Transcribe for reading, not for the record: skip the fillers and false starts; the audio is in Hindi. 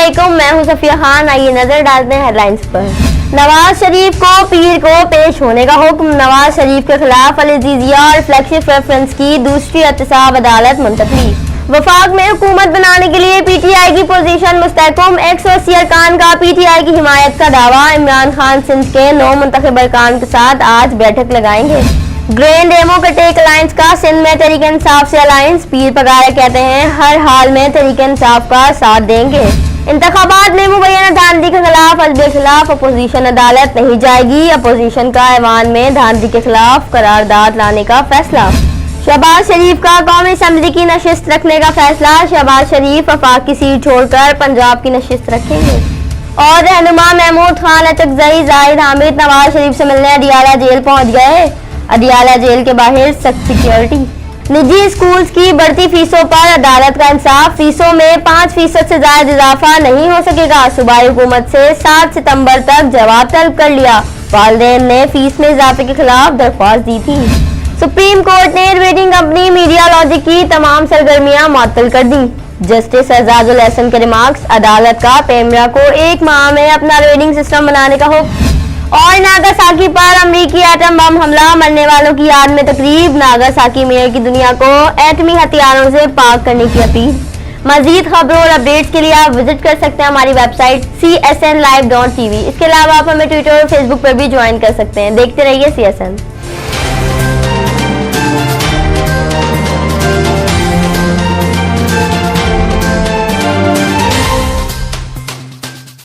अस्सलामुअलैकुम, मैं हूं सफिया खान। आइए नजर डालते हैं हेडलाइंस पर। नवाज शरीफ को पीर को पेश होने का हुक्म। नवाज शरीफ के खिलाफ अल अजीजिया और फ्लैगशिप रेफरेंस की दूसरी एहतसाब अदालत मुंतकली। वफाक में हुकूमत बनाने के लिए पीटीआई की पोजीशन मुस्तहकम। 180 अरकान का पीटीआई की हिमायत का दावा। इमरान खान सिंध के 9 मुंतखब अरकान के साथ आज बैठक लगाएंगे। ग्रेन डेमोक्रेटिक अलायंस का सिंध में तहरीक इंसाफ से अलायंस। पीर पगारा कहते हैं हर हाल में तहरीक इंसाफ का साथ देंगे। इंतखाबात में मुबैना धांधली के खिलाफ अजब के खिलाफ अपोजिशन अदालत नहीं जाएगी। अपोजिशन का ऐवान में धांधली के खिलाफ करारदाद लाने का फैसला। शहबाज शरीफ का कौमी असम्बली की नशिस्त रखने का फैसला। शहबाज शरीफ वफाक की सीट छोड़कर पंजाब की नशिस्त रखेंगे। और रहनुमा महमूद खान अचकजई जाहिद हामिद नवाज शरीफ से मिलने अडियाला जेल पहुंच गए। अडियाला जेल के बाहर सख्त सिक्योरिटी। निजी स्कूल्स की बढ़ती फीसों पर अदालत का इंसाफ। फीसों में 5% से ज्यादा इजाफा नहीं हो सकेगा। सूबाई हुकूमत से 7 सितंबर तक जवाब तलब कर लिया। वालिदैन ने फीस में इजाफे के खिलाफ दरख्वास्त दी थी। सुप्रीम कोर्ट ने रेटिंग कंपनी मीडिया लॉजिक की तमाम सरगर्मियां मुअत्तल कर दी। जस्टिस एजाजुल एहसन के रिमार्क्स। अदालत का पेमरा को 1 माह में अपना रेटिंग सिस्टम बनाने का हुक्म। और नागासाकी पर अमेरिकी एटम बम हमला, मरने वालों की याद में तकरीब। नागासाकी मेयर की दुनिया को एटमी हथियारों से पाक करने की अपील। मजीद खबरों और अपडेट्स के लिए आप विजिट कर सकते हैं हमारी वेबसाइट csnlive.tv। इसके अलावा आप हमें ट्विटर और फेसबुक पर भी ज्वाइन कर सकते हैं। देखते रहिए CSN।